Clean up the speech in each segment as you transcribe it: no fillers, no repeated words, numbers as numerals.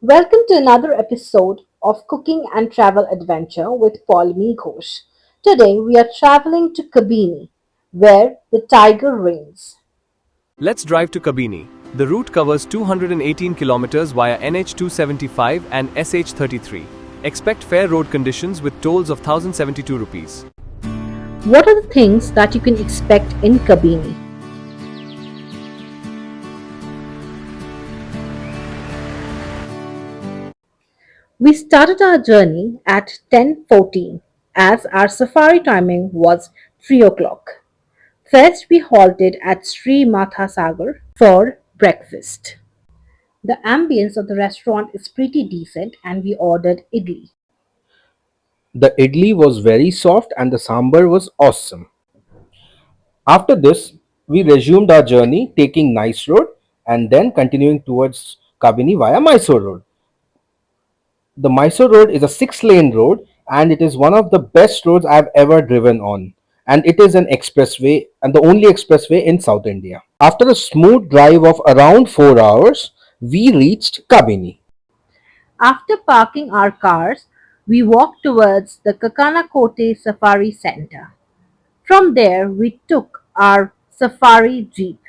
Welcome to another episode of Cooking and Travel Adventure with Paulmi Ghosh. Today we are traveling to Kabini, where the tiger reigns. Let's drive to Kabini. The route covers 218 kilometers via NH 275 and SH 33. Expect fair road conditions with tolls of 1072 rupees. What are the things that you can expect in Kabini? We started our journey at 10:14 as our safari timing was 3 o'clock. First, we halted at Sri Matha Sagar for breakfast. The ambience of the restaurant is pretty decent and we ordered idli. The idli was very soft and the sambar was awesome. After this, we resumed our journey taking Nice Road and then continuing towards Kabini via Mysore Road. The Mysore Road is a 6-lane road and it is one of the best roads I've ever driven on. And it is an expressway and the only expressway in South India. After a smooth drive of around 4 hours, we reached Kabini. After parking our cars, we walked towards the Kakanakote Safari Center. From there, we took our safari jeep.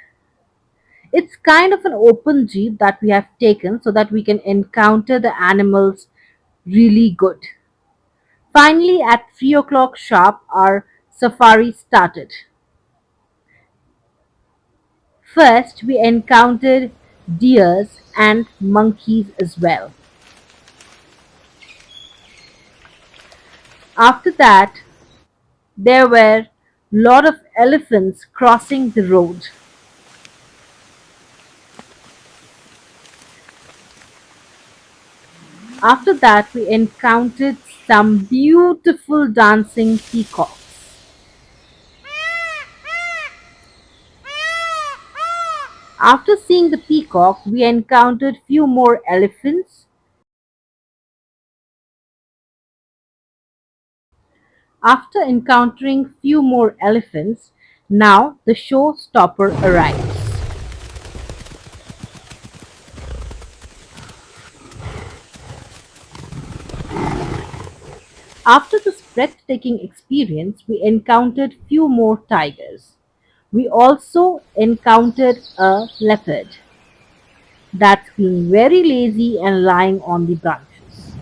It's kind of an open jeep that we have taken so that we can encounter the animals really good. Finally, at 3 o'clock sharp, our safari started. First, we encountered deers and monkeys as well. After that, there were a lot of elephants crossing the road. After that, we encountered some beautiful dancing peacocks. After seeing the peacock, we encountered few more elephants. After encountering few more elephants, now the showstopper arrives. After this breathtaking experience, we encountered few more tigers. We also encountered a leopard that's being very lazy and lying on the branches.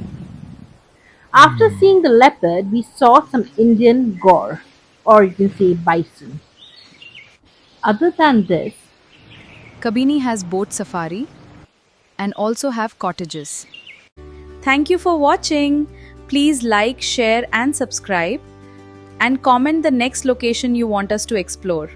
After seeing the leopard, we saw some Indian gore, or you can say bison. Other than this, Kabini has boat safari and also have cottages. Thank you for watching. Please like, share and subscribe and comment the next location you want us to explore.